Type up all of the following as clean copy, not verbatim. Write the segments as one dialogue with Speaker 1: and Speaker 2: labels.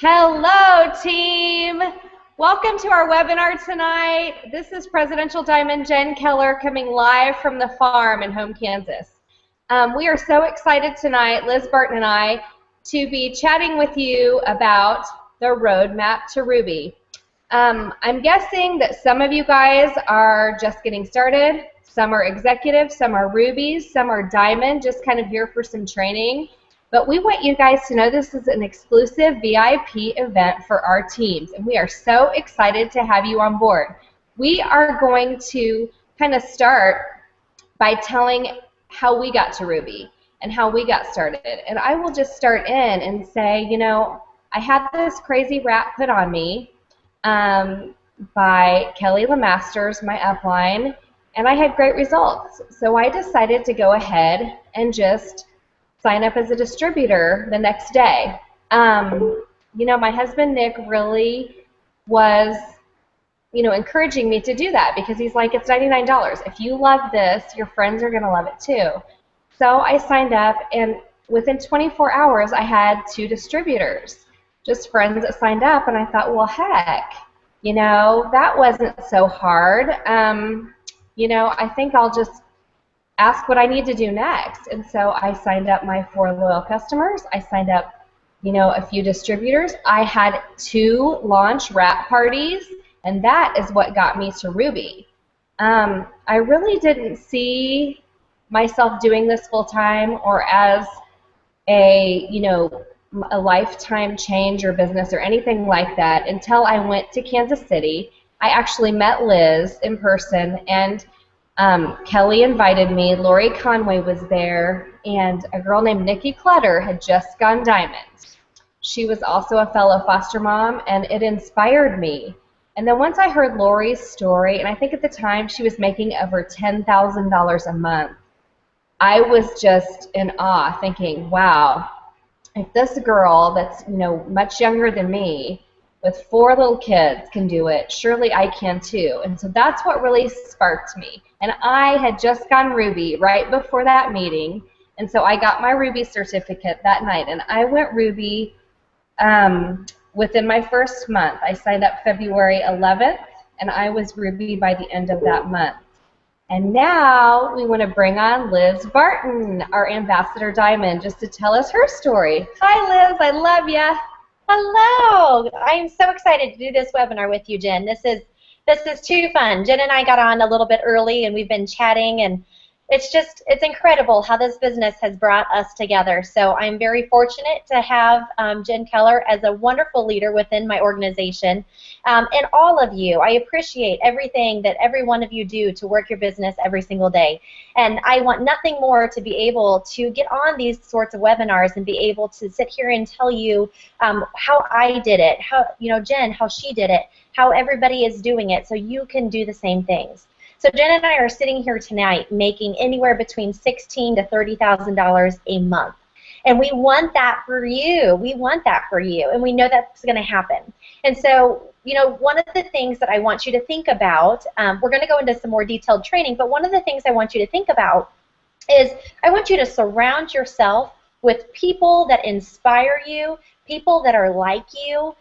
Speaker 1: Hello, team. Welcome to our webinar tonight. This is Presidential Diamond Jen Keller coming live from the farm in home Kansas. We are so excited tonight, Liz Barton and I, to be chatting with you about the roadmap to Ruby. I'm guessing that some of you guys are just getting started. Some are executive, some are rubies, some are diamond, just kind of here for some training. But we want you guys to know this is an exclusive VIP event for our teams, and we are so excited to have you on board. We are going to kind of start by telling how we got to Ruby and how we got started. And I will just start in and say, you know, I had this crazy rap put on me by Kelly LeMasters, my upline, and I had great results. So I decided to go ahead and just sign up as a distributor the next day. You know, my husband Nick really was, you know, encouraging me to do that because he's like, it's $99. If you love this, your friends are going to love it too. So I signed up, and within 24 hours, I had 2 distributors, just friends that signed up, and I thought, well, heck, you know, that wasn't so hard. You know, I think I'll just ask what I need to do next. And so I signed up my 4 loyal customers. I signed up, you know, a few distributors. I had 2 launch wrap parties, and that is what got me to Ruby. I really didn't see myself doing this full time or as a, you know, a lifetime change or business or anything like that until I went to Kansas City. I actually met Liz in person, and Kelly invited me, Lori Conway was there, and a girl named Nikki Clutter had just gone diamond. She was also a fellow foster mom, and it inspired me. And then once I heard Lori's story, and I think at the time she was making over $10,000 a month, I was just in awe, thinking, wow, if this girl that's, you know, much younger than me with 4 little kids can do it, surely I can too. And so that's what really sparked me. And I had just gone Ruby right before that meeting, and so I got my Ruby certificate that night, and I went Ruby within my first month. I signed up February 11th, and I was Ruby by the end of that month. And now we want to bring on Liz Barton, our Ambassador Diamond, just to tell us her story. Hi, Liz. I love ya.
Speaker 2: Hello. I'm so excited to do this webinar with you, Jen. This is too fun. Jen and I got on a little bit early, and we've been chatting, and it's incredible how this business has brought us together. So I'm very fortunate to have Jen Keller as a wonderful leader within my organization. And all of you, I appreciate everything that every one of you do to work your business every single day. And I want nothing more to be able to get on these sorts of webinars and be able to sit here and tell you how I did it, how, you know, Jen, how she did it, how everybody is doing it, so you can do the same things. So Jen and I are sitting here tonight making anywhere between $16,000 to $30,000 a month. And we want that for you. We want that for you. And we know that's going to happen. And so, you know, one of the things that I want you to think about, we're going to go into some more detailed training, but one of the things I want you to think about is I want you to surround yourself with people that inspire you, people that are like you,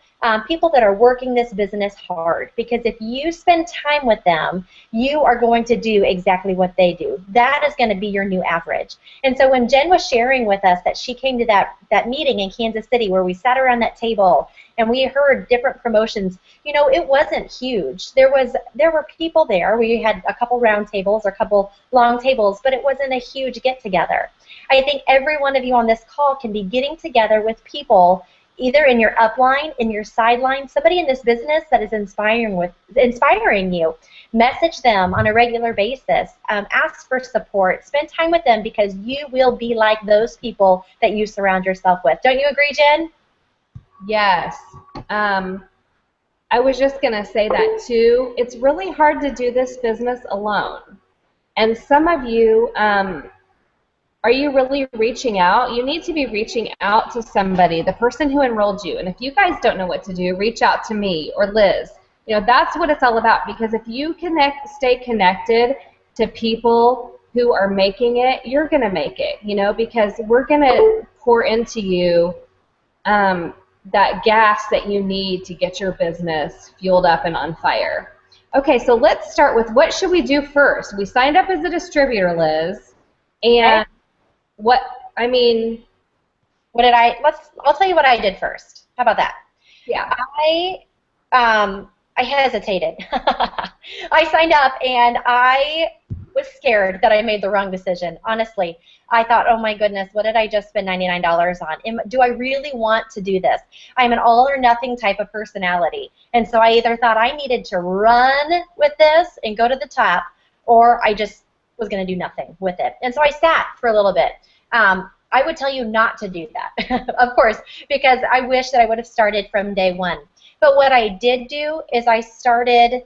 Speaker 2: people that are working this business hard, because if you spend time with them, you are going to do exactly what they do. That is going to be your new average. And so when Jen was sharing with us that she came to that meeting in Kansas City where we sat around that table and we heard different promotions, you know, it wasn't huge. There were people there. We had a couple round tables or a couple long tables, but it wasn't a huge get-together. I think every one of you on this call can be getting together with people either in your upline, in your sideline, somebody in this business that is inspiring you. Message them on a regular basis. Ask for support. Spend time with them, because you will be like those people that you surround yourself with. Don't you agree, Jen?
Speaker 1: Yes. I was just going to say that too. It's really hard to do this business alone. And some of you, are you really reaching out? You need to be reaching out to somebody, the person who enrolled you. And if you guys don't know what to do, reach out to me or Liz. You know, that's what it's all about, because if you stay connected to people who are making it, you're going to make it, you know, because we're going to pour into you that gas that you need to get your business fueled up and on fire. Okay, so let's start with what should we do first? We signed up as a distributor, Liz, and what, I mean,
Speaker 2: what did I'll tell you what I did first. How about that?
Speaker 1: Yeah.
Speaker 2: I hesitated. I signed up and I was scared that I made the wrong decision. Honestly, I thought, oh my goodness, what did I just spend $99 on? Do I really want to do this? I'm an all or nothing type of personality. And so I either thought I needed to run with this and go to the top, or I just was going to do nothing with it. And so I sat for a little bit. I would tell you not to do that, of course, because I wish that I would have started from day one. But what I did do is I started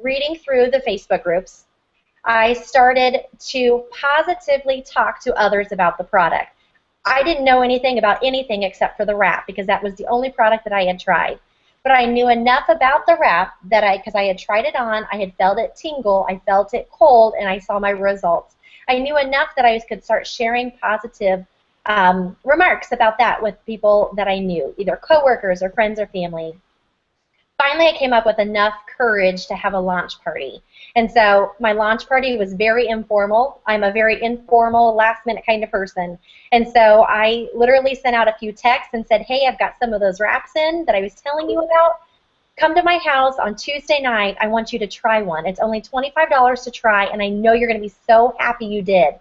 Speaker 2: reading through the Facebook groups. I started to positively talk to others about the product. I didn't know anything about anything except for the wrap, because that was the only product that I had tried. But I knew enough about the wrap that because I had tried it on, I had felt it tingle, I felt it cold, and I saw my results. I knew enough that I could start sharing positive remarks about that with people that I knew, either coworkers or friends or family. Finally, I came up with enough courage to have a launch party. And so my launch party was very informal. I'm a very informal, last-minute kind of person. And so I literally sent out a few texts and said, hey, I've got some of those wraps in that I was telling you about. Come to my house on Tuesday night. I want you to try one. It's only $25 to try, and I know you're going to be so happy you did.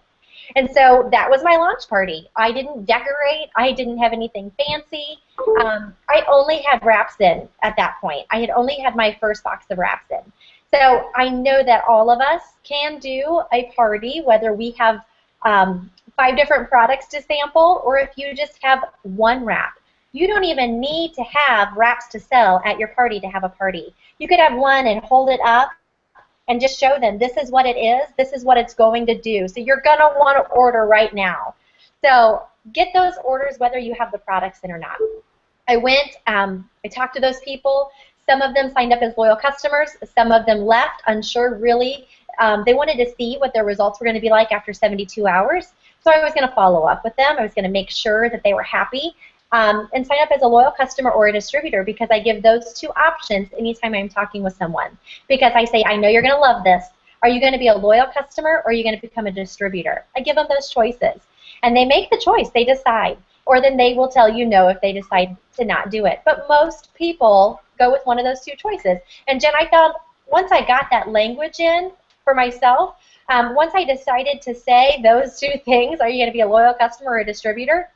Speaker 2: And so that was my launch party. I didn't decorate. I didn't have anything fancy. I only had wraps in at that point. I had only had my first box of wraps in. So I know that all of us can do a party, whether we have 5 different products to sample or if you just have one wrap. You don't even need to have wraps to sell at your party to have a party. You could have one and hold it up and just show them this is what it is, this is what it's going to do. So you're going to want to order right now. So get those orders whether you have the products in or not. I went, I talked to those people. Some of them signed up as loyal customers. Some of them left unsure really. They wanted to see what their results were going to be like after 72 hours. So I was going to follow up with them. I was going to make sure that they were happy. And sign up as a loyal customer or a distributor, because I give those 2 options anytime I'm talking with someone. Because I say, I know you're going to love this. Are you going to be a loyal customer or are you going to become a distributor? I give them those choices. And they make the choice. They decide. Or then they will tell you no if they decide to not do it. But most people go with one of those 2 choices. And Jen, I found once I got that language in for myself, once I decided to say those 2 things, are you going to be a loyal customer or a distributor?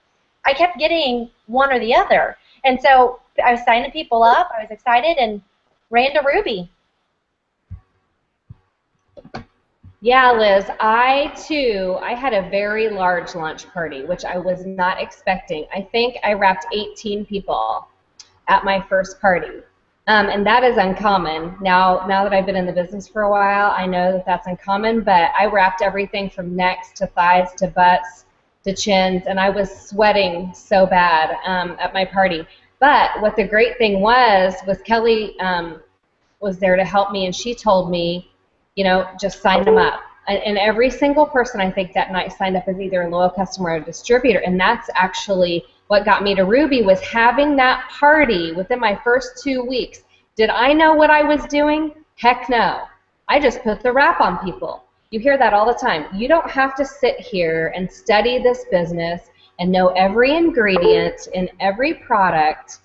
Speaker 2: I kept getting one or the other. And so I was signing people up, I was excited, and ran to Ruby.
Speaker 1: Yeah, Liz, I had a very large launch party, which I was not expecting. I think I wrapped 18 people at my first party. And that is uncommon. Now that I've been in the business for a while, I know that that's uncommon, but I wrapped everything from necks to thighs to butts to chins, and I was sweating so bad at my party. But what the great thing was Kelly was there to help me, and she told me, just sign them up. And every single person I think that night signed up as either a loyal customer or a distributor, and that's actually what got me to Ruby, was having that party within my first 2 weeks. Did I know what I was doing? Heck no. I just put the wrap on people. You hear that all the time. You don't have to sit here and study this business and know every ingredient in every product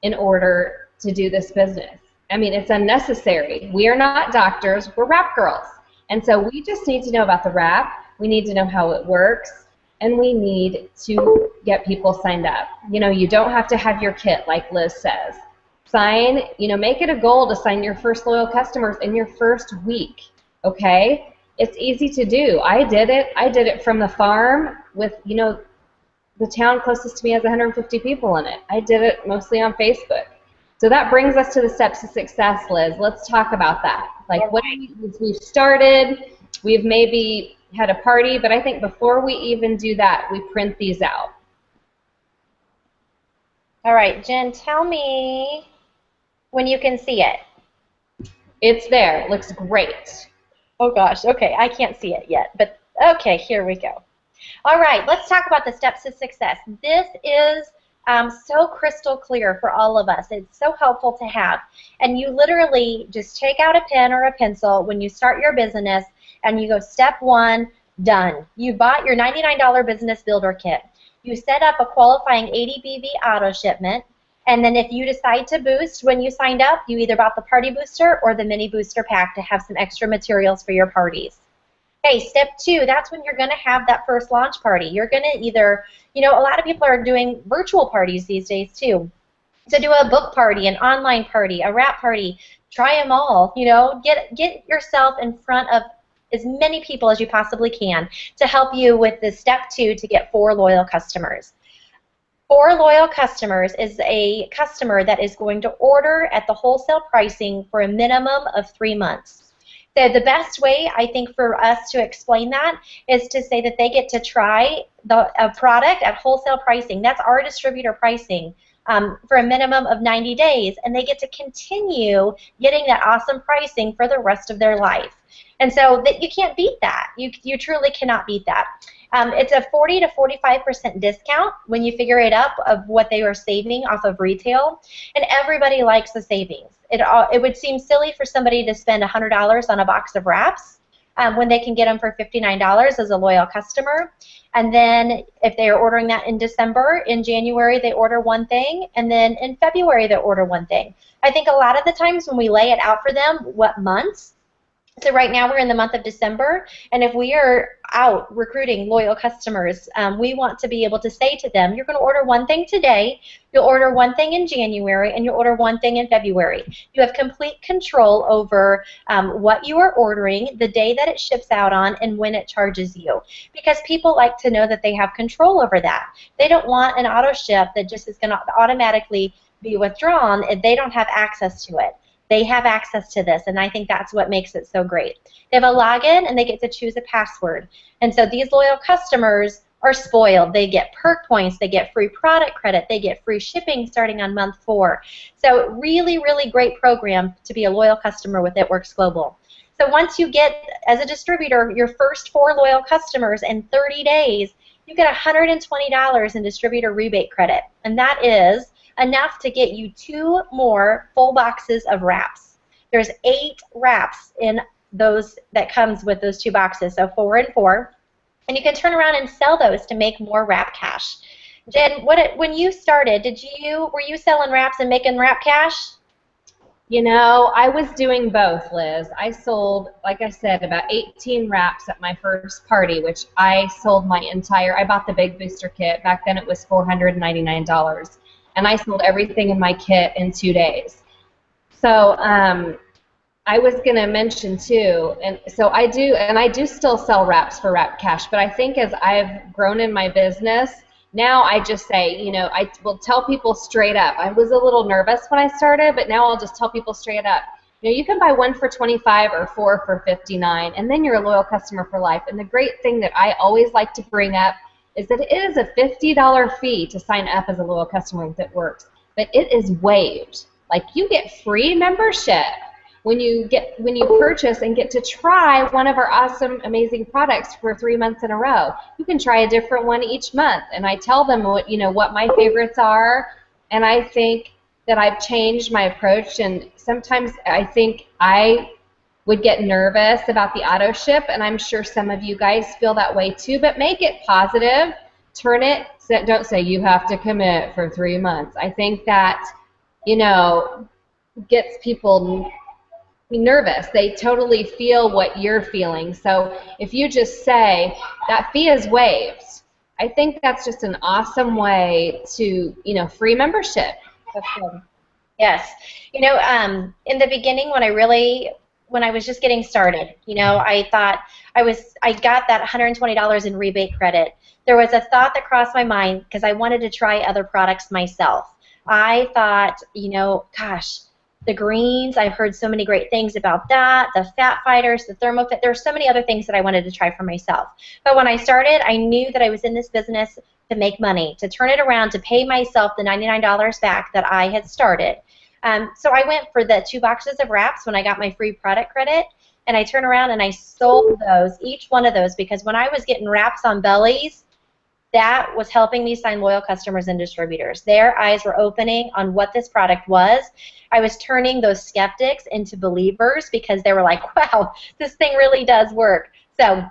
Speaker 1: in order to do this business. I mean, it's unnecessary. We are not doctors. We're wrap girls. And so we just need to know about the wrap. We need to know how it works. And we need to get people signed up. You don't have to have your kit, like Liz says. Make it a goal to sign your first loyal customers in your first week, okay? It's easy to do. I did it from the farm with, the town closest to me has 150 people in it. I did it mostly on Facebook. So that brings us to the steps to success, Liz. Let's talk about that. Like, we've started, we've maybe had a party, but I think before we even do that, we print these out.
Speaker 2: All right, Jen, tell me when you can see it.
Speaker 1: It's there. It looks great.
Speaker 2: Oh gosh, okay, I can't see it yet, but okay, here we go. All right, let's talk about the steps to success. This is so crystal clear for all of us. It's so helpful to have. And you literally just take out a pen or a pencil when you start your business and you go step 1, done. You bought your $99 business builder kit. You set up a qualifying 80 BV auto shipment. And then if you decide to boost when you signed up, you either bought the party booster or the mini booster pack to have some extra materials for your parties. Okay, step 2, that's when you're going to have that first launch party. You're going to either, a lot of people are doing virtual parties these days too. So do a book party, an online party, a wrap party, try them all. Get yourself in front of as many people as you possibly can to help you with the step 2 to get 4 loyal customers. 4 loyal customers is a customer that is going to order at the wholesale pricing for a minimum of 3 months. So the best way, I think, for us to explain that is to say that they get to try a product at wholesale pricing. That's our distributor pricing for a minimum of 90 days, and they get to continue getting that awesome pricing for the rest of their life. And so that you can't beat that. You truly cannot beat that. It's a 40 to 45% discount when you figure it up of what they are saving off of retail, and everybody likes the savings. It would seem silly for somebody to spend $100 on a box of wraps when they can get them for $59 as a loyal customer. And then if they are ordering that in December, in January they order one thing, and then in February they order one thing. I think a lot of the times when we lay it out for them what months, so right now we're in the month of December, and if we are out recruiting loyal customers, we want to be able to say to them, you're going to order one thing today, you'll order one thing in January, and you'll order one thing in February. You have complete control over what you are ordering, the day that it ships out on, and when it charges you. Because people like to know that they have control over that. They don't want an auto ship that just is going to automatically be withdrawn if they don't have access to it. They have access to this, and I think that's what makes it so great. They have a login, and they get to choose a password. And so these loyal customers are spoiled. They get perk points. They get free product credit. They get free shipping starting on month 4. So really, really great program to be a loyal customer with It Works Global. So once you get, as a distributor, your first 4 loyal customers in 30 days, you get $120 in distributor rebate credit, and that is enough to get you 2 more full boxes of wraps. There's 8 wraps in those that comes with those 2 boxes, so 4 and 4, and you can turn around and sell those to make more wrap cash. Jen, when you started, were you selling wraps and making wrap cash?
Speaker 1: I was doing both, Liz. I sold, like I said, about 18 wraps at my first party, which I sold I bought the big booster kit. Back then it was $499. And I sold everything in my kit in 2 days. So I was going to mention too, and so I do still sell wraps for Wrap Cash, but I think as I've grown in my business, now I just say, I will tell people straight up. I was a little nervous when I started, but now I'll just tell people straight up. You can buy 1 for $25 or 4 for $59, and then you're a loyal customer for life. And the great thing that I always like to bring up is that it is a $50 fee to sign up as a loyal customer with It Works, but it is waived. Like, you get free membership when you purchase and get to try one of our awesome, amazing products for 3 months in a row. You can try a different one each month, and I tell them what my favorites are, and I think that I've changed my approach. And sometimes I think I would get nervous about the auto ship, and I'm sure some of you guys feel that way too, but make it positive. Turn it, don't say you have to commit for 3 months. I think that, gets people nervous. They totally feel what you're feeling. So if you just say that fee is waived, I think that's just an awesome way to, free membership.
Speaker 2: That's good. Yes. In the beginning when I was just getting started, I thought I got that $120 in rebate credit. There was a thought that crossed my mind because I wanted to try other products myself. I thought, gosh, the greens, I've heard so many great things about that, the fat fighters, the thermofit, there were so many other things that I wanted to try for myself. But when I started, I knew that I was in this business to make money, to turn it around, to pay myself the $99 back that I had started. So I went for the 2 boxes of wraps when I got my free product credit, and I turned around and I sold those, each one of those, because when I was getting wraps on bellies, that was helping me sign loyal customers and distributors. Their eyes were opening on what this product was. I was turning those skeptics into believers because they were like, wow, this thing really does work. So,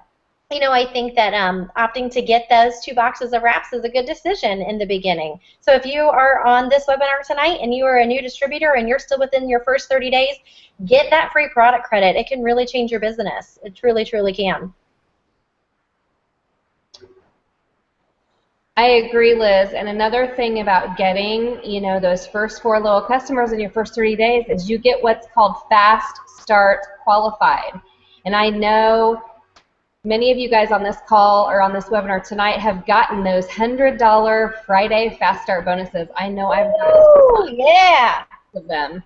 Speaker 2: you know, I think that opting to get those 2 boxes of wraps is a good decision in the beginning. So if you are on this webinar tonight and you are a new distributor and you're still within your first 30 days, get that free product credit. It can really change your business. It truly, truly can.
Speaker 1: I agree, Liz. And another thing about getting, you know, those first 4 loyal customers in your first 30 days is you get what's called fast start qualified. And I know many of you guys on this call or on this webinar tonight have gotten those $100 Friday fast start bonuses. I know I've gotten of them.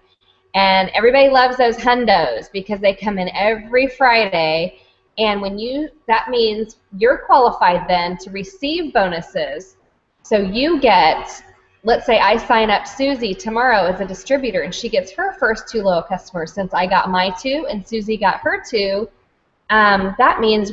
Speaker 1: And everybody loves those hundos because they come in every Friday. And when that means you're qualified then to receive bonuses. So you get, let's say I sign up Susie tomorrow as a distributor and she gets her first 2 loyal customers since I got my 2 and Susie got her 2. That means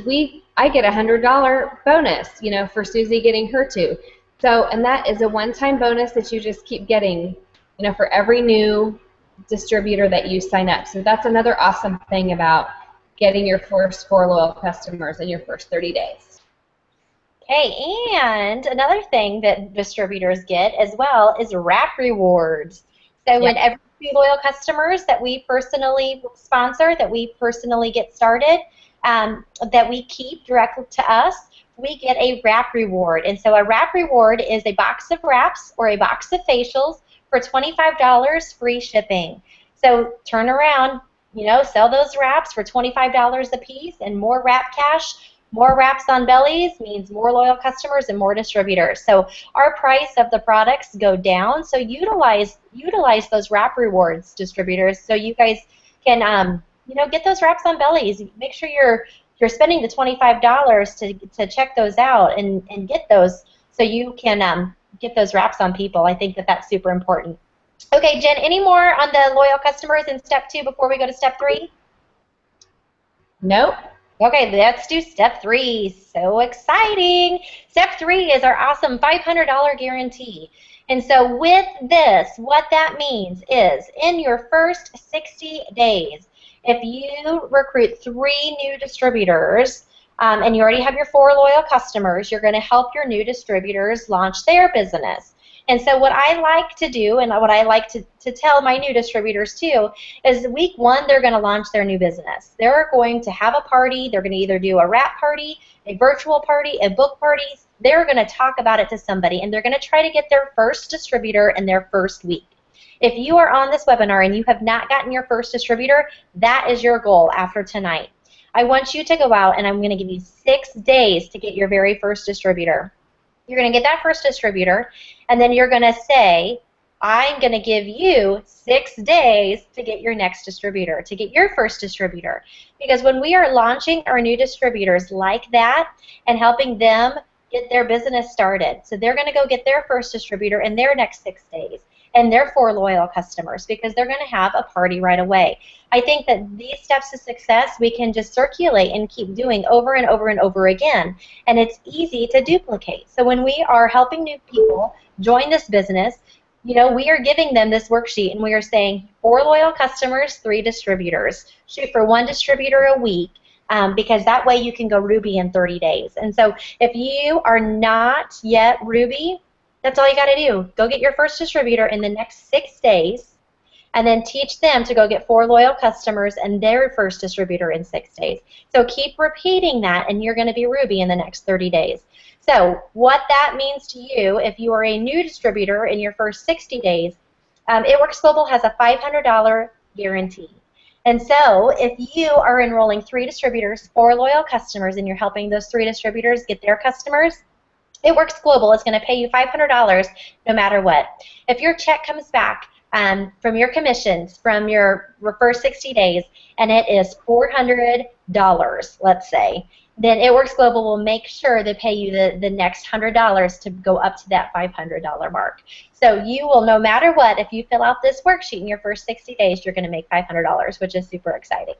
Speaker 1: I get a $100 bonus, you know, for Susie getting her 2. So, and that is a one-time bonus that you just keep getting, you know, for every new distributor that you sign up. So that's another awesome thing about getting your first 4 loyal customers in your first 30 days.
Speaker 2: Okay, and another thing that distributors get as well is wrap rewards. So when every 2 loyal customers that we personally sponsor, that we personally get started, that we keep directly to us, we get a wrap reward. And so a wrap reward is a box of wraps or a box of facials for $25 free shipping. So turn around, you know, sell those wraps for $25 a piece and more wrap cash. More wraps on bellies means more loyal customers and more distributors. So our price of the products go down. So utilize those wrap rewards, distributors, so you guys can you know, get those wraps on bellies. Make sure you're spending the $25 to check those out and get those so you can get those wraps on people. I think that that's super important. Okay, Jen, any more on the loyal customers in step 2 before we go to step 3?
Speaker 1: Nope.
Speaker 2: Okay, let's do step 3. So exciting. Step 3 is our awesome $500 guarantee. And so with this, what that means is in your first 60 days, if you recruit 3 new distributors and you already have your 4 loyal customers, you're going to help your new distributors launch their business. And so what I like to do and what I like to tell my new distributors too is week 1 they're going to launch their new business. They're going to have a party. They're going to either do a wrap party, a virtual party, a book party. They're going to talk about it to somebody and they're going to try to get their first distributor in their first week. If you are on this webinar and you have not gotten your first distributor, that is your goal after tonight. I want you to go out and I'm going to give you 6 days to get your very first distributor. You're going to get that first distributor, and then you're going to say, I'm going to give you 6 days to get your next distributor, to get your first distributor. Because when we are launching our new distributors like that and helping them get their business started, so they're going to go get their first distributor in their next 6 days and their 4 loyal customers because they're going to have a party right away. I think that these steps to success we can just circulate and keep doing over and over and over again, and it's easy to duplicate. So when we are helping new people join this business, you know, we are giving them this worksheet and we are saying 4 loyal customers, 3 distributors. Shoot for 1 distributor a week because that way you can go Ruby in 30 days. And so if you are not yet Ruby, that's all you got to do. Go get your first distributor in the next 6 days and then teach them to go get 4 loyal customers and their first distributor in 6 days. So keep repeating that and you're going to be Ruby in the next 30 days. So what that means to you, if you are a new distributor in your first 60 days, It Works Global has a $500 guarantee. And so if you are enrolling 3 distributors, 4 loyal customers, and you're helping those 3 distributors get their customers, It Works Global is going to pay you $500 no matter what. If your check comes back from your commissions from your first 60 days and it is $400, let's say, then It Works Global will make sure they pay you the next $100 to go up to that $500 mark. So you will, no matter what, if you fill out this worksheet in your first 60 days, you're going to make $500, which is super exciting.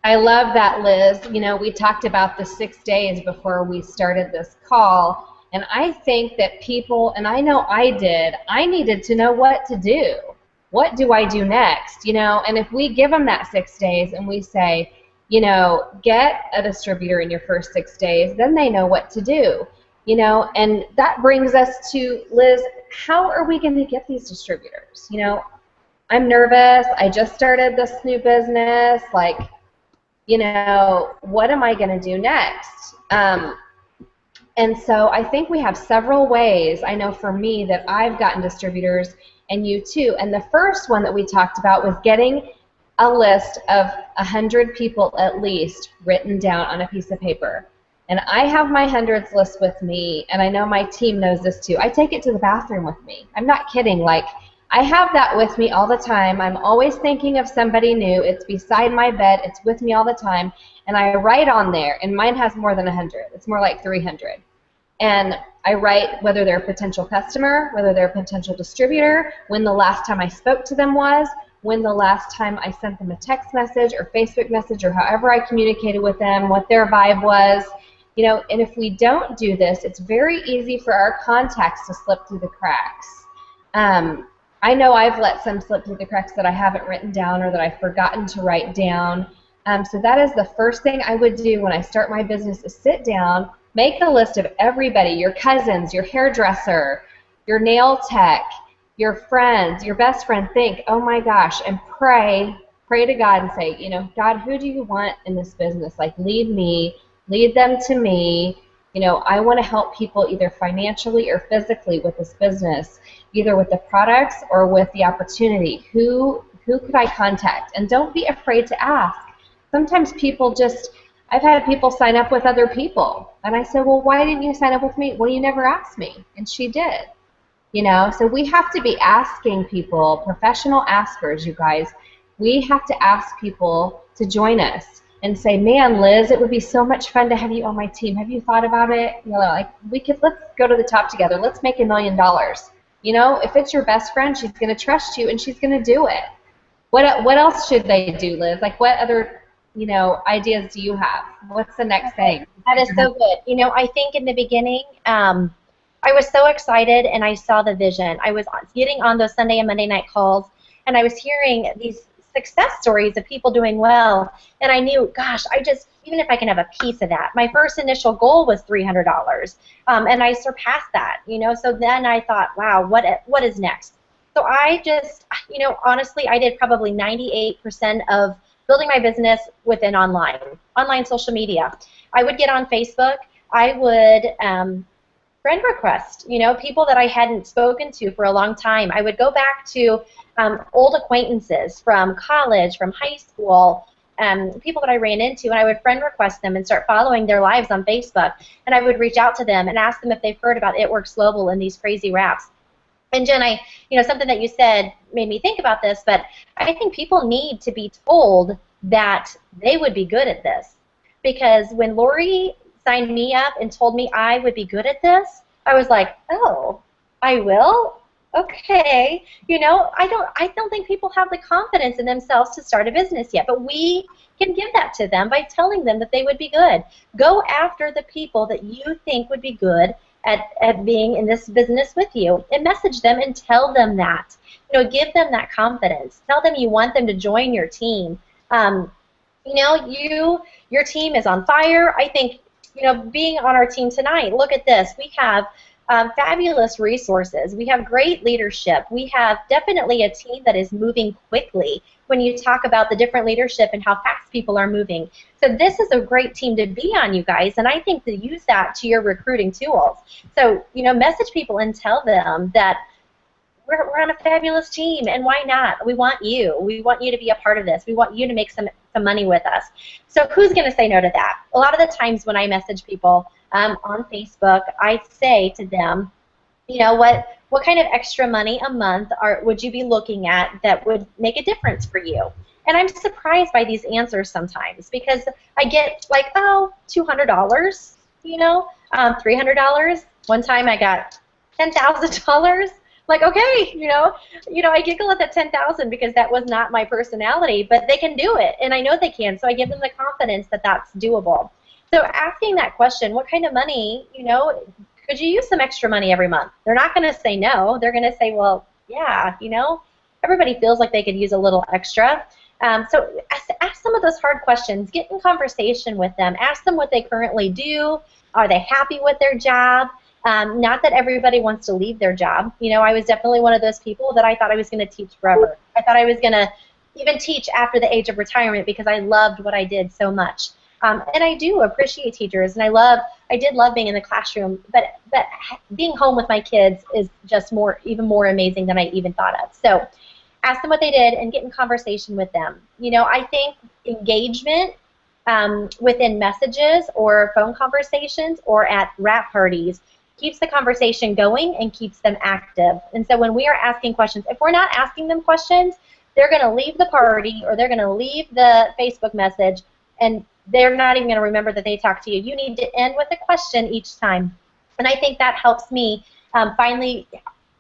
Speaker 1: I love that, Liz. You know, we talked about the 6 days before we started this call, and I think that people, and I know I did, I needed to know what to do. What do I do next? You know, and if we give them that 6 days and we say, you know, get a distributor in your first 6 days, then they know what to do. You know, and that brings us to, Liz, how are we going to get these distributors? You know, I'm nervous. I just started this new business. Like, you know, what am I going to do next? And so I think we have several ways, I know for me, that I've gotten distributors, and you too. And the first one that we talked about was getting a list of 100 people at least written down on a piece of paper. And I have my hundreds list with me, and I know my team knows this too. I take it to the bathroom with me. I'm not kidding. Like, I have that with me all the time. I'm always thinking of somebody new. It's beside my bed. It's with me all the time. And I write on there, and mine has more than 100. It's more like 300. And I write whether they're a potential customer, whether they're a potential distributor, when the last time I spoke to them was, when the last time I sent them a text message or Facebook message or however I communicated with them, what their vibe was. You know, and if we don't do this, it's very easy for our contacts to slip through the cracks. I know I've let some slip through the cracks that I haven't written down or that I've forgotten to write down. So that is the first thing I would do when I start my business, is sit down, make a list of everybody, your cousins, your hairdresser, your nail tech, your friends, your best friend. Think, oh my gosh, and pray to God and say, you know, God, who do you want in this business? Like, lead me, lead them to me. You know, I want to help people either financially or physically with this business, either with the products or with the opportunity. Who could I contact? And don't be afraid to ask. Sometimes people just, I've had people sign up with other people. And I said, well, why didn't you sign up with me? Well, you never asked me. And she did. You know, so we have to be asking people, professional askers, you guys. We have to ask people to join us and say, man, Liz, it would be so much fun to have you on my team. Have you thought about it? You know, like, let's go to the top together. Let's make $1 million. You know, if it's your best friend, she's going to trust you and she's going to do it. What else should they do, Liz? Like, what other, you know, ideas do you have? What's the next thing?
Speaker 2: That is so good. You know, I think in the beginning, I was so excited and I saw the vision. I was getting on those Sunday and Monday night calls, and I was hearing these success stories of people doing well, and I knew, gosh, even if I can have a piece of that. My first initial goal was $300, and I surpassed that, you know, so then I thought, wow, what is next? So I just, you know, honestly, I did probably 98% of building my business within online social media. I would get on Facebook. I would friend request, you know, people that I hadn't spoken to for a long time. I would go back to old acquaintances from college, from high school, people that I ran into, and I would friend request them and start following their lives on Facebook. And I would reach out to them and ask them if they've heard about It Works Global and these crazy wraps. And Jen, you know, something that you said made me think about this, but I think people need to be told that they would be good at this. Because when Lori signed me up and told me I would be good at this, I was like, oh, I will? Okay. You know, I don't think people have the confidence in themselves to start a business yet, but we can give that to them by telling them that they would be good. Go after the people that you think would be good at being in this business with you, and message them and tell them that. You know, give them that confidence. Tell them you want them to join your team. You know, your team is on fire. I think, you know, being on our team tonight, look at this. We have fabulous resources. We have great leadership. We have definitely a team that is moving quickly when you talk about the different leadership and how fast people are moving. So this is a great team to be on, you guys, and I think to use that to your recruiting tools. So, you know, message people and tell them that we're on a fabulous team, and why not? We want you. We want you to be a part of this. We want you to make some money with us. So who's going to say no to that? A lot of the times when I message people on Facebook, I say to them, you know, what kind of extra money a month would you be looking at that would make a difference for you? And I'm surprised by these answers sometimes, because I get like, oh, $200, you know, $300. One time I got $10,000. Like, okay, I giggle at the 10,000 because that was not my personality, but they can do it, and I know they can, so I give them the confidence that that's doable. So asking that question, what kind of money, could you use some extra money every month? They're not going to say no. They're going to say, well, yeah, everybody feels like they could use a little extra. So ask some of those hard questions. Get in conversation with them. Ask them what they currently do. Are they happy with their job? Not that everybody wants to leave their job. I was definitely one of those people that I thought I was going to teach forever. I thought I was going to even teach after the age of retirement because I loved what I did so much. And I do appreciate teachers, and I did love being in the classroom, but being home with my kids is just even more amazing than I even thought of. So ask them what they did and get in conversation with them. I think engagement within messages or phone conversations or at wrap parties keeps the conversation going and keeps them active. And so when we are asking questions, if we're not asking them questions, they're going to leave the party or they're going to leave the Facebook message, and they're not even going to remember that they talked to you. You need to end with a question each time. And I think that helps me finally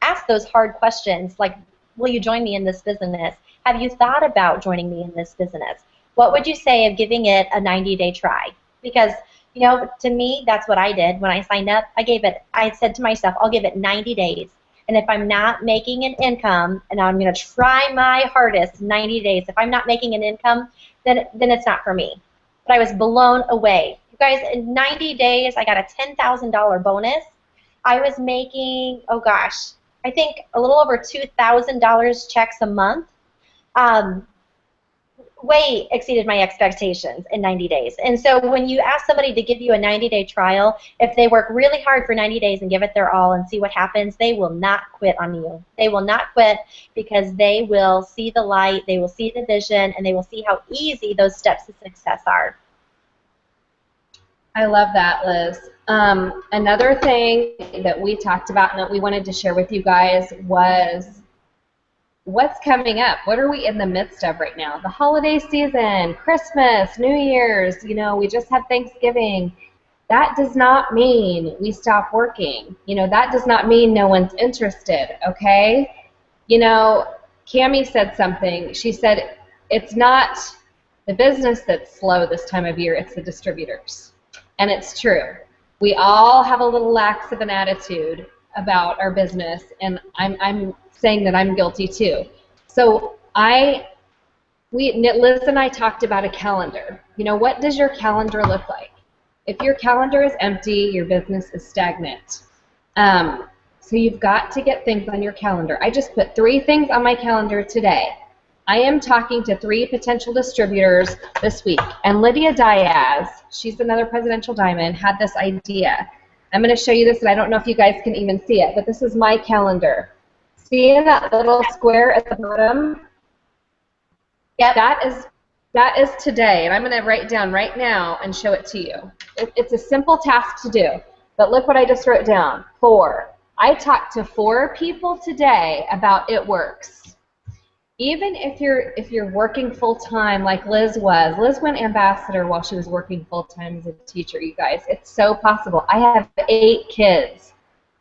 Speaker 2: ask those hard questions like, will you join me in this business? Have you thought about joining me in this business? What would you say of giving it a 90-day try? Because, to me, that's what I did when I signed up. I said to myself, I'll give it 90 days. And if I'm not making an income, and I'm going to try my hardest 90 days, if I'm not making an income, then it's not for me. But I was blown away. You guys, in 90 days, I got a $10,000 bonus. I was making, oh gosh, I think a little over $2,000 checks a month. Way exceeded my expectations in 90 days. And so when you ask somebody to give you a 90-day trial, if they work really hard for 90 days and give it their all and see what happens, they will not quit on you. They will not quit because they will see the light, they will see the vision, and they will see how easy those steps to success are.
Speaker 1: I love that, Liz. Another thing that we talked about and that we wanted to share with you guys was what's coming up. What are we in the midst of right now? The holiday season, Christmas, New Year's, we just had Thanksgiving. That does not mean we stop working. That does not mean no one's interested, okay? Cammie said something. She said, it's not the business that's slow this time of year, it's the distributors. And it's true. We all have a little lax of an attitude about our business, and I'm saying that I'm guilty too. So Liz and I talked about a calendar. What does your calendar look like? If your calendar is empty, your business is stagnant. So you've got to get things on your calendar. I just put 3 things on my calendar today. I am talking to 3 potential distributors this week. And Lydia Diaz, she's another Presidential Diamond, had this idea. I'm going to show you this, and I don't know if you guys can even see it, but this is my calendar. See that little square at the bottom?
Speaker 2: Yep.
Speaker 1: That is today, and I'm going to write down right now and show it to you. It's a simple task to do, but look what I just wrote down. 4. I talked to 4 people today about it works. Even if you're working full-time like Liz was. Liz went ambassador while she was working full-time as a teacher, you guys. It's so possible. I have 8 kids.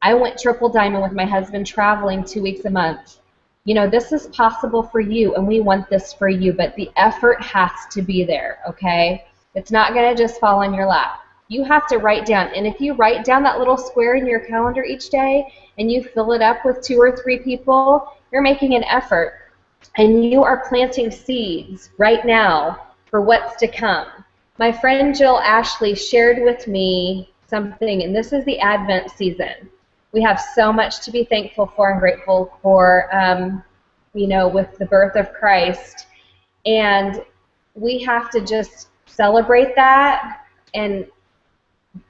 Speaker 1: I went triple diamond with my husband traveling 2 weeks a month. This is possible for you, and we want this for you, but the effort has to be there, okay? It's not going to just fall in your lap. You have to write down, and if you write down that little square in your calendar each day and you fill it up with 2 or 3 people, you're making an effort. And you are planting seeds right now for what's to come. My friend Jill Ashley shared with me something, and this is the Advent season. We have so much to be thankful for and grateful for, with the birth of Christ. And we have to just celebrate that. And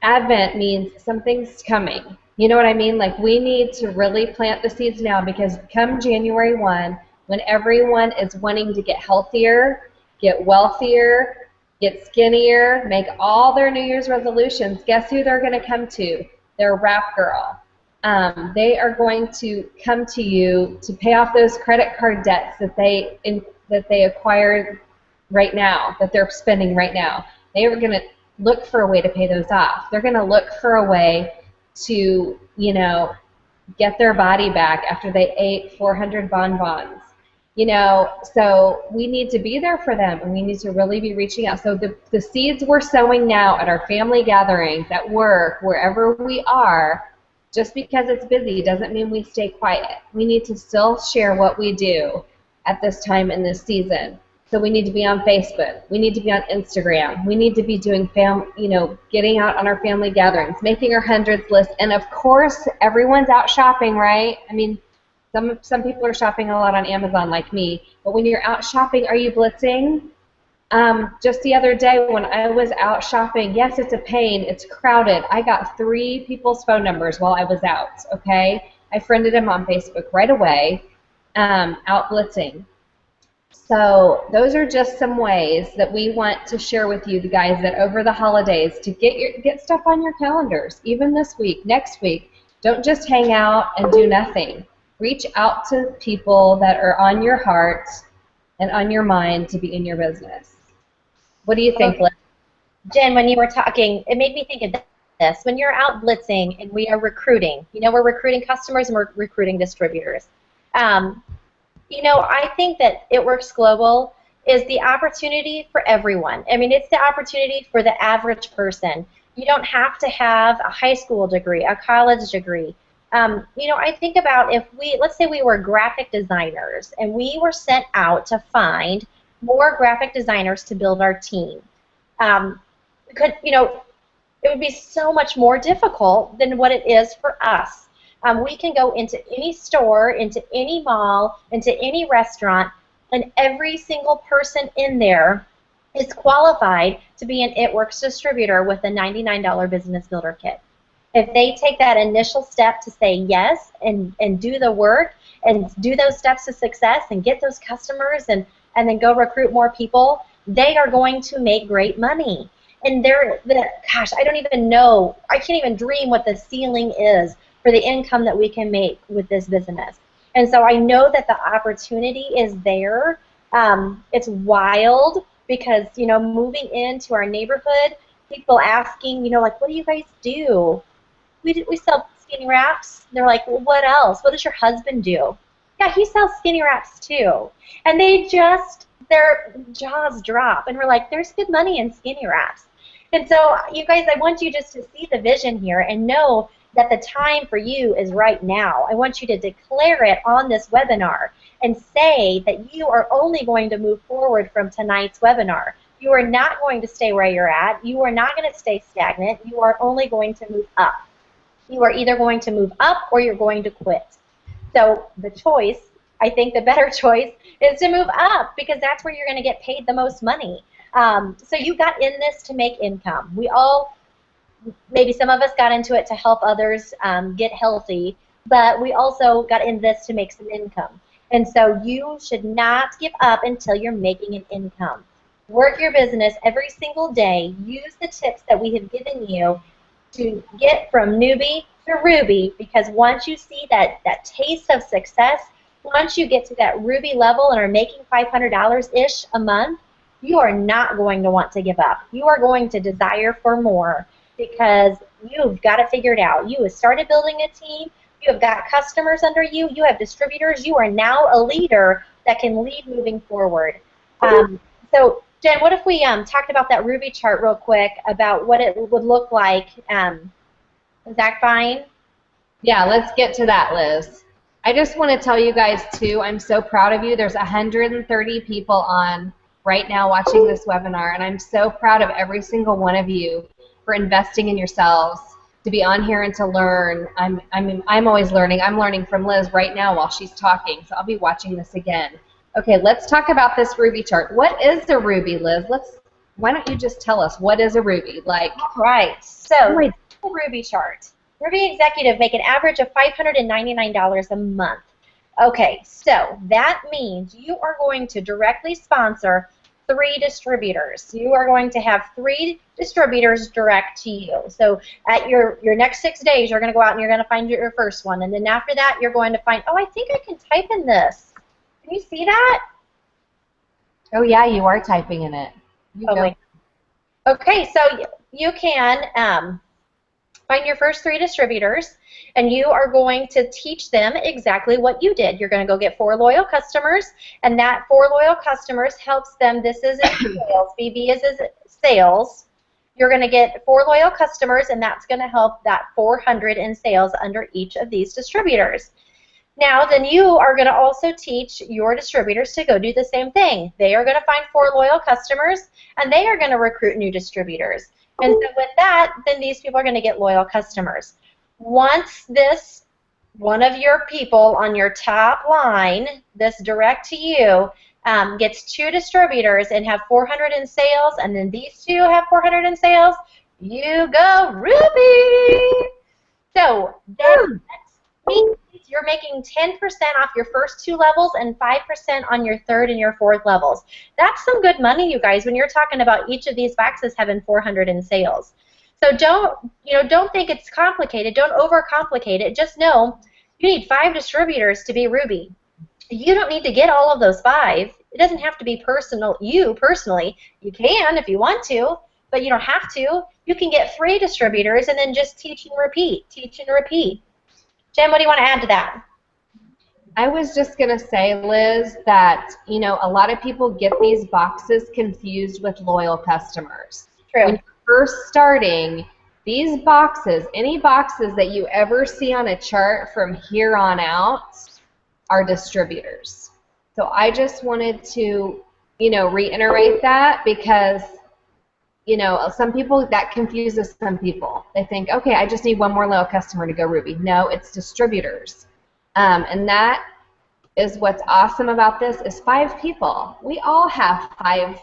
Speaker 1: Advent means something's coming. You know what I mean? Like, we need to really plant the seeds now, because come January 1, when everyone is wanting to get healthier, get wealthier, get skinnier, make all their New Year's resolutions, guess who they're going to come to? Their wrap girl. They are going to come to you to pay off those credit card debts that they acquired right now, that they're spending right now. They are going to look for a way to pay those off. They're going to look for a way to, get their body back after they ate 400 bonbons. You know, so we need to be there for them, and we need to really be reaching out. So the seeds we're sowing now at our family gatherings, at work, wherever we are, just because it's busy doesn't mean we stay quiet. We need to still share what we do at this time in this season. So we need to be on Facebook. We need to be on Instagram. We need to be doing getting out on our family gatherings, making our hundreds list. And of course, everyone's out shopping, right? I mean, some people are shopping a lot on Amazon like me, but when you're out shopping, are you blitzing? Just the other day when I was out shopping, yes, it's a pain. It's crowded. I got 3 people's phone numbers while I was out, okay? I friended them on Facebook right away, out blitzing. So those are just some ways that we want to share with you, the guys, that over the holidays to get stuff on your calendars, even this week, next week. Don't just hang out and do nothing. Reach out to people that are on your heart and on your mind to be in your business. What do you think, Liz?
Speaker 2: Jen, when you were talking, it made me think of this. When you're out blitzing and we are recruiting, we're recruiting customers and we're recruiting distributors. I think that It Works Global is the opportunity for everyone. I mean, it's the opportunity for the average person. You don't have to have a high school degree, a college degree. I think about let's say we were graphic designers and we were sent out to find more graphic designers to build our team. It would be so much more difficult than what it is for us. We can go into any store, into any mall, into any restaurant, and every single person in there is qualified to be an It Works distributor with a $99 Business Builder Kit. If they take that initial step to say yes and do the work and do those steps to success and get those customers and then go recruit more people, they are going to make great money. And I don't even know, I can't even dream what the ceiling is for the income that we can make with this business. And so I know that the opportunity is there. It's wild because, moving into our neighborhood, people asking, like, what do you guys do? We sell skinny wraps. They're like, well, what else? What does your husband do? Yeah, he sells skinny wraps too. And their jaws drop. And we're like, there's good money in skinny wraps. And so, you guys, I want you just to see the vision here and know that the time for you is right now. I want you to declare it on this webinar and say that you are only going to move forward from tonight's webinar. You are not going to stay where you're at. You are not going to stay stagnant. You are only going to move up. You are either going to move up or you're going to quit. So the choice, I think the better choice, is to move up because that's where you're going to get paid the most money. So you got in this to make income. We all, maybe some of us got into it to help others get healthy, but we also got in this to make some income. And so you should not give up until you're making an income. Work your business every single day. Use the tips that we have given you to get from newbie to Ruby, because once you see that taste of success, once you get to that Ruby level and are making $500-ish a month, you are not going to want to give up. You are going to desire for more because you've got to figure it out. You have started building a team. You have got customers under you. You have distributors. You are now a leader that can lead moving forward. So, Jen, what if we talked about that Ruby chart real quick about what it would look like? Is that fine?
Speaker 1: Yeah, let's get to that, Liz. I just want to tell you guys, too, I'm so proud of you. There's 130 people on right now watching this webinar, and I'm so proud of every single one of you for investing in yourselves, to be on here and to learn. I'm always learning. I'm learning from Liz right now while she's talking, so I'll be watching this again. Okay, let's talk about this Ruby chart. What is a Ruby, Liz? Why don't you just tell us what is a Ruby?
Speaker 2: All right. So, Ruby chart. Ruby executive make an average of $599 a month. Okay, so that means you are going to directly sponsor 3 distributors. You are going to have 3 distributors direct to you. So at your next 6 days, you're going to go out and you're going to find your first one. And then after that, you're going to find, oh, I think I can type in this. Can you see that?
Speaker 1: Oh, yeah, you are typing in it.
Speaker 2: Okay, so you can Find your first 3 distributors, and you are going to teach them exactly what you did. You're going to go get 4 loyal customers, and that 4 loyal customers helps them. This is in sales. BB is sales. You're going to get 4 loyal customers, and that's going to help that 400 in sales under each of these distributors. Now, then you are going to also teach your distributors to go do the same thing. They are going to find 4 loyal customers, and they are going to recruit new distributors. And so with that, then these people are going to get loyal customers. Once this, one of your people on your top line, this direct to you, gets 2 distributors and have 400 in sales, and then these 2 have 400 in sales, you go Ruby! So that means you're making 10% off your first 2 levels and 5% on your 3rd and your 4th levels. That's some good money, you guys, when you're talking about each of these boxes having 400 in sales. So don't think it's complicated. Don't overcomplicate it. Just know you need 5 distributors to be Ruby. You don't need to get all of those 5. It doesn't have to be personal. You personally, you can if you want to, but you don't have to. You can get 3 distributors and then just teach and repeat, teach and repeat. Jen, what do you want to add to that?
Speaker 1: I was just going to say, Liz, that, a lot of people get these boxes confused with loyal customers.
Speaker 2: True.
Speaker 1: When you're first starting, these boxes, any boxes that you ever see on a chart from here on out are distributors. So I just wanted to, reiterate that because, some people, that confuses some people. They think, okay, I just need 1 more loyal customer to go Ruby. No, it's distributors. And that is what's awesome about this is 5 people. We all have 5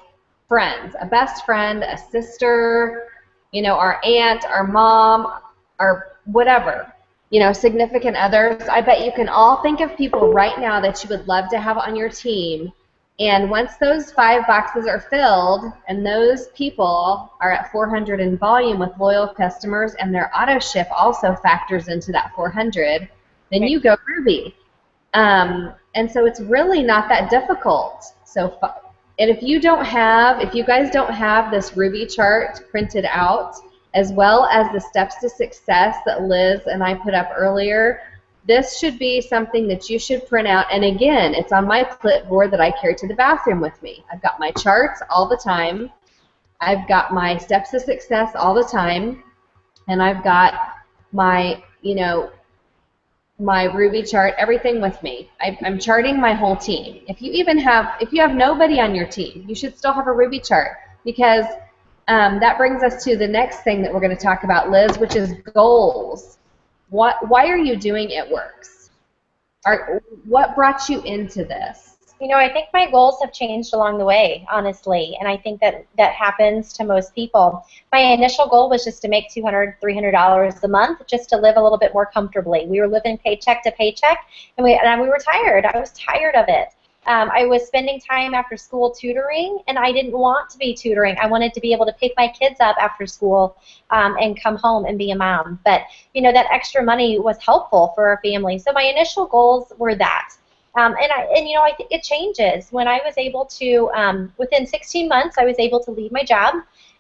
Speaker 1: friends, a best friend, a sister, our aunt, our mom, our whatever, significant others. I bet you can all think of people right now that you would love to have on your team. And once those 5 boxes are filled and those people are at 400 in volume with loyal customers and their auto ship also factors into that 400, then you go Ruby. And so it's really not that difficult. So, and if you guys don't have this Ruby chart printed out, as well as the steps to success that Liz and I put up earlier, this should be something that you should print out. And again, it's on my clipboard that I carry to the bathroom with me. I've got my charts all the time. I've got my steps to success all the time. And I've got my, my Ruby chart, everything with me. I'm charting my whole team. If you have nobody on your team, you should still have a Ruby chart because that brings us to the next thing that we're going to talk about, Liz, which is goals. Why are you doing It Works? What brought you into this?
Speaker 2: I think my goals have changed along the way, honestly, and I think that happens to most people. My initial goal was just to make $200, $300 a month, just to live a little bit more comfortably. We were living paycheck to paycheck, and we were tired. I was tired of it. I was spending time after school tutoring, and I didn't want to be tutoring. I wanted to be able to pick my kids up after school and come home and be a mom. But, that extra money was helpful for our family. So my initial goals were that. I think it changes. When I was able to, within 16 months, I was able to leave my job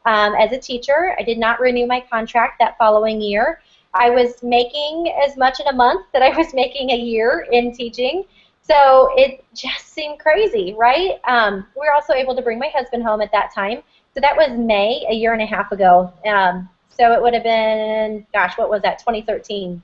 Speaker 2: as a teacher. I did not renew my contract that following year. I was making as much in a month that I was making a year in teaching. So it just seemed crazy, right? We were also able to bring my husband home at that time. So that was May, a year and a half ago. So it would have been, gosh, what was that, 2013.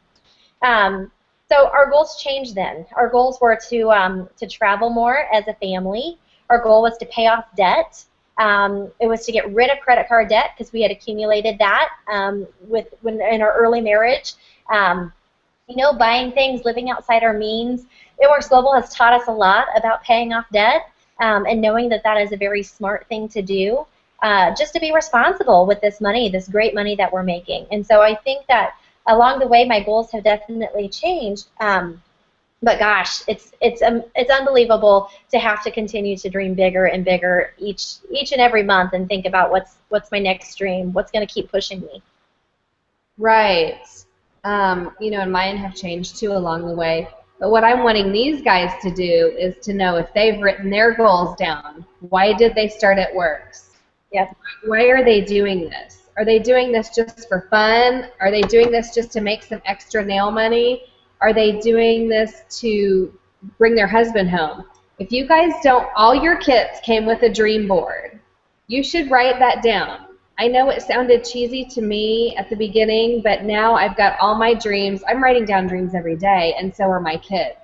Speaker 2: So our goals changed then. Our goals were to travel more as a family. Our goal was to pay off debt. It was to get rid of credit card debt because we had accumulated that in our early marriage. Buying things, living outside our means. It Works Global has taught us a lot about paying off debt and knowing that that is a very smart thing to do, just to be responsible with this money, this great money that we're making. And so I think that along the way, my goals have definitely changed. But gosh, it's unbelievable to have to continue to dream bigger and bigger each and every month and think about what's my next dream, what's going to keep pushing me.
Speaker 1: Right. And mine have changed too along the way. But what I'm wanting these guys to do is to know if they've written their goals down. Why did they start It Works?
Speaker 2: Yep.
Speaker 1: Why are they doing this? Are they doing this just for fun? Are they doing this just to make some extra nail money? Are they doing this to bring their husband home? If you guys don't, all your kits came with a dream board. You should write that down. I know it sounded cheesy to me at the beginning, but now I've got all my dreams. I'm writing down dreams every day, and so are my kids.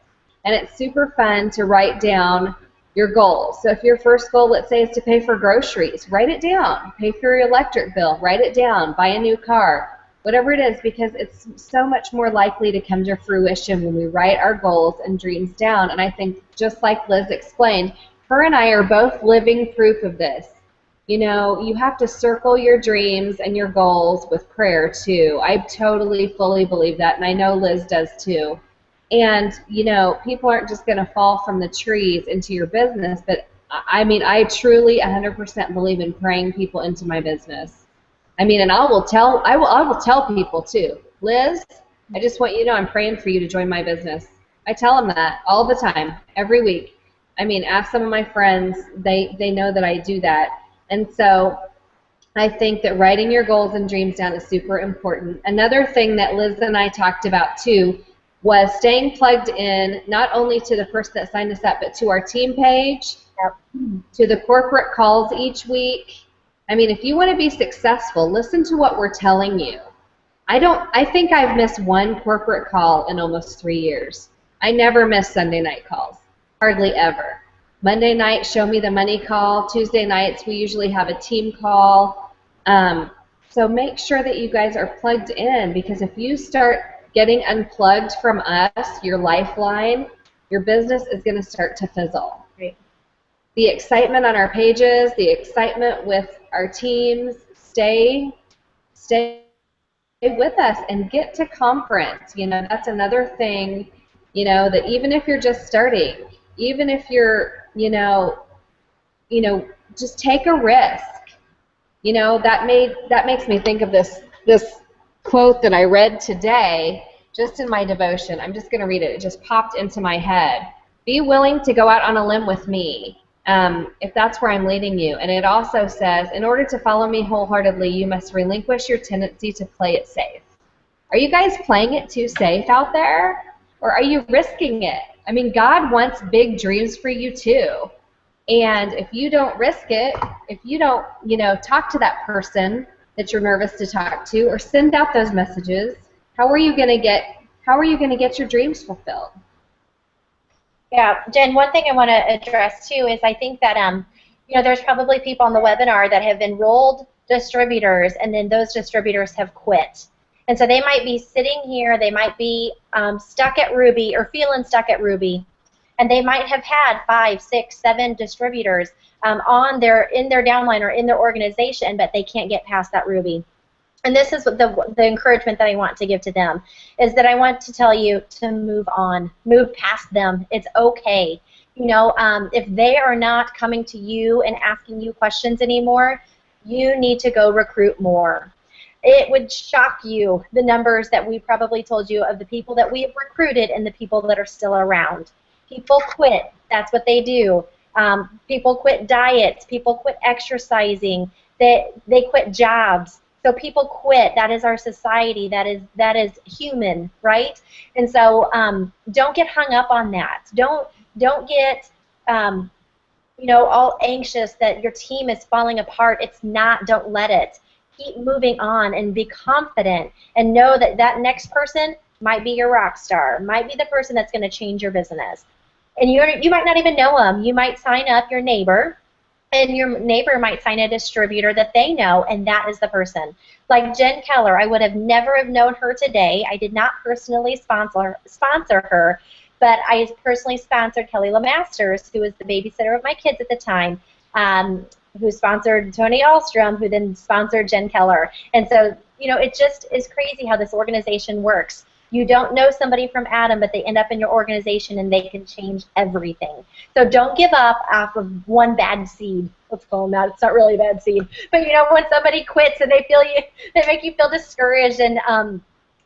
Speaker 1: And it's super fun to write down your goals. So if your first goal, let's say, is to pay for groceries, write it down. Pay for your electric bill, write it down. Buy a new car, whatever it is, because it's so much more likely to come to fruition when we write our goals and dreams down. And I think, just like Liz explained, her and I are both living proof of this. You know, you have to circle your dreams and your goals with prayer too. I totally, fully believe that, and I know Liz does too. And, you know, people aren't just going to fall from the trees into your business, but I mean, I truly 100% believe in praying people into my business. I mean, and I will tell people too, Liz, I just want you to know I'm praying for you to join my business. I tell them that all the time, every week. I mean, ask some of my friends, they know that I do that. And so I think that writing your goals and dreams down is super important. Another thing that Liz and I talked about too was staying plugged in, not only to the person that signed us up, but to our team page, to the corporate calls each week. I mean, if you want to be successful, listen to what we're telling you. I think I've missed one corporate call in almost 3 years. I never miss Sunday night calls, hardly ever. Monday night, show me the money call. Tuesday nights, we usually have a team call. So make sure that you guys are plugged in, because if you start getting unplugged from us, your lifeline, your business is going to start to fizzle.
Speaker 2: Right.
Speaker 1: The excitement on our pages, the excitement with our teams, stay with us and get to conference. You know, that's another thing, you know, that even if you're just starting, even if you're, you know, just take a risk. You know, that makes me think of this quote that I read today just in my devotion. I'm just going to read it. It just popped into my head. Be willing to go out on a limb with me, if that's where I'm leading you. And it also says, in order to follow me wholeheartedly, you must relinquish your tendency to play it safe. Are you guys playing it too safe out there? Or are you risking it? I mean, God wants big dreams for you too. And if you don't risk it, if you don't, you know, talk to that person that you're nervous to talk to, or send out those messages, how are you going to get your dreams fulfilled?
Speaker 2: Yeah, Jen, one thing I want to address too is I think that you know, there's probably people on the webinar that have enrolled distributors, and then those distributors have quit. And so they might be sitting here, they might be stuck at Ruby or feeling stuck at Ruby, and they might have had 5, 6, 7 distributors in their downline or in their organization, but they can't get past that Ruby. And this is what the encouragement that I want to give to them, is that I want to tell you to move on, move past them. It's okay. You know, if they are not coming to you and asking you questions anymore, you need to go recruit more. It would shock you, the numbers that we probably told you of the people that we have recruited and the people that are still around. People quit. That's what they do. People quit diets. People quit exercising. They quit jobs. So people quit. That is our society. That is human, right? And so don't get hung up on that. Don't get you know, all anxious that your team is falling apart. It's not. Don't let it. Keep moving on and be confident and know that that next person might be your rock star, might be the person that's going to change your business. And you might not even know them. You might sign up your neighbor, and your neighbor might sign a distributor that they know, and that is the person. Like Jen Keller, I would have never have known her today. I did not personally sponsor her, but I personally sponsored Kelly LeMasters, who was the babysitter of my kids at the time, who sponsored Tony Ahlstrom, who then sponsored Jen Keller. And so, you know, it just is crazy how this organization works. You don't know somebody from Adam, but they end up in your organization and they can change everything. So don't give up off of one bad seed. Let's call them that. It's not really a bad seed. But, you know, when somebody quits and they make you feel discouraged, and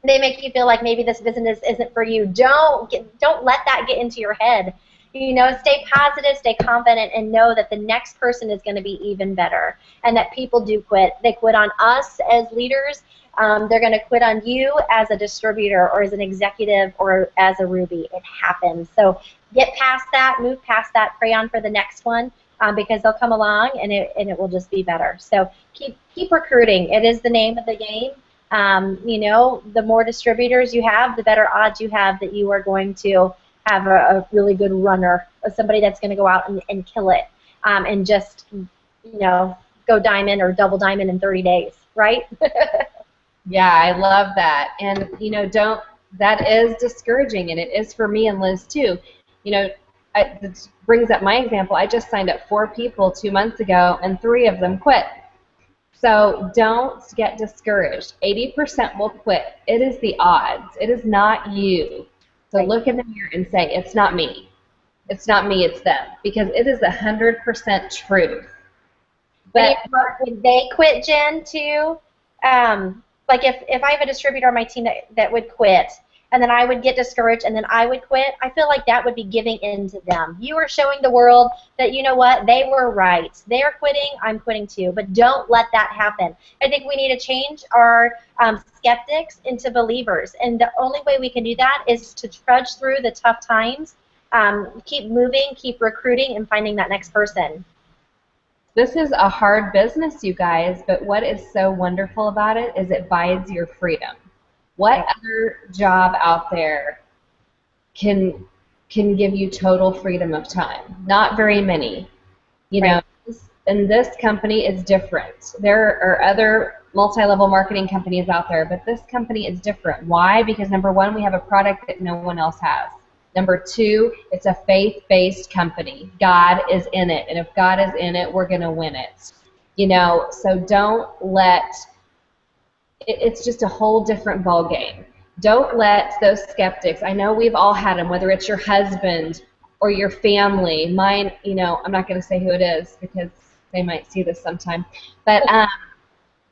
Speaker 2: they make you feel like maybe this business isn't for you, don't let that get into your head. You know, stay positive, stay confident, and know that the next person is going to be even better. And that people do quit. They quit on us as leaders. They're going to quit on you as a distributor or as an executive or as a Ruby. It happens. So get past that, move past that, pray on for the next one, because they'll come along and it will just be better. So keep recruiting. It is the name of the game. You know, the more distributors you have, the better odds you have that you are going to have a really good runner, somebody that's going to go out and kill it, and just, you know, go diamond or double diamond in 30 days, right?
Speaker 1: Yeah, I love that. And, you know, that is discouraging, and it is for me and Liz too. You know, this brings up my example. I just signed up 4 people 2 months ago, and 3 of them quit. So don't get discouraged. 80% will quit. It is the odds. It is not you. So look in the mirror and say, it's not me. It's not me, it's them. Because it is 100% truth. But
Speaker 2: when they quit, Jen, too, like if I have a distributor on my team that would quit, and then I would get discouraged, and then I would quit, I feel like that would be giving in to them. You are showing the world that, you know what, they were right. They are quitting, I'm quitting too. But don't let that happen. I think we need to change our skeptics into believers. And the only way we can do that is to trudge through the tough times, keep moving, keep recruiting, and finding that next person.
Speaker 1: This is a hard business, you guys, but what is so wonderful about it is it buys your freedom. What other job out there can give you total freedom of time? Not very many. You know, and this company is different. There are other multi-level marketing companies out there, but this company is different. Why? Because number one, we have a product that no one else has. Number two, it's a faith-based company. God is in it, and if God is in it, we're going to win it. You know, so don't let it's just a whole different ball game. Don't let those skeptics, I know we've all had them, whether it's your husband or your family. Mine, you know, I'm not going to say who it is because they might see this sometime. But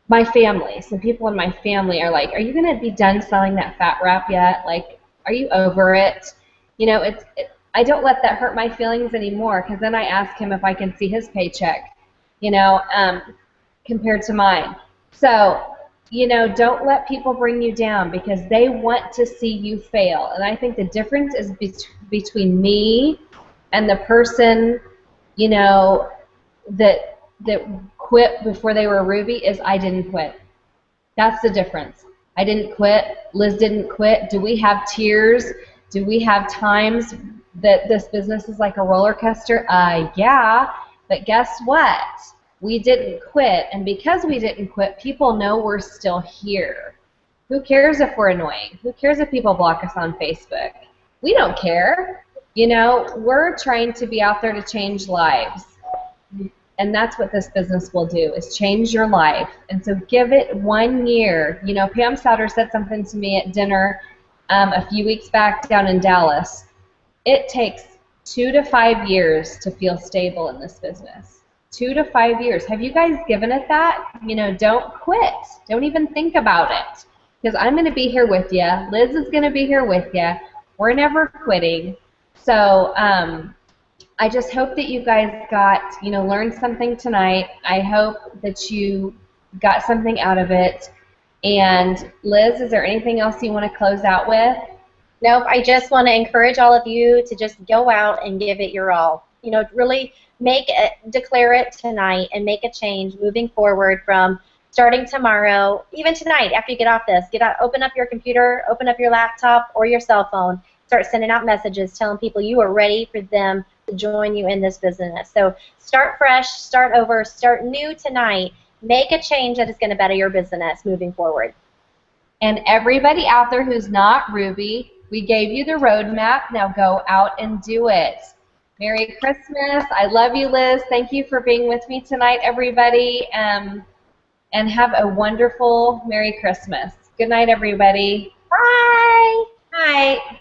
Speaker 1: my family, some people in my family are like, are you going to be done selling that fat wrap yet? Like, are you over it? You know, I don't let that hurt my feelings anymore, because then I ask him if I can see his paycheck, you know, compared to mine. So, you know, don't let people bring you down, because they want to see you fail. And I think the difference is between me and the person, you know, that quit before they were Ruby is I didn't quit. That's the difference. I didn't quit. Liz didn't quit. Do we have tears? Do we have times that this business is like a roller coaster? Yeah. But guess what? We didn't quit, and because we didn't quit, people know we're still here. Who cares if we're annoying? Who cares if people block us on Facebook? We don't care. You know, we're trying to be out there to change lives, and that's what this business will do, is change your life. And so give it 1 year. You know, Pam Sauter said something to me at dinner a few weeks back down in Dallas. It takes 2 to 5 years to feel stable in this business. 2 to 5 years. Have you guys given it that? You know, don't quit. Don't even think about it. Because I'm going to be here with you. Liz is going to be here with you. We're never quitting. So I just hope that you guys learned something tonight. I hope that you got something out of it. And Liz, is there anything else you want to close out with?
Speaker 2: Nope. I just want to encourage all of you to just go out and give it your all. You know, really declare it tonight and make a change moving forward from starting tomorrow, even tonight after you get off this. Open up your computer, open up your laptop or your cell phone, start sending out messages telling people you are ready for them to join you in this business. So start fresh, start over, start new tonight. Make a change that is going to better your business moving forward.
Speaker 1: And everybody out there who's not Ruby, we gave you the roadmap. Now go out and do it. Merry Christmas. I love you, Liz. Thank you for being with me tonight, everybody. And have a wonderful Merry Christmas. Good night, everybody.
Speaker 2: Bye.
Speaker 1: Bye.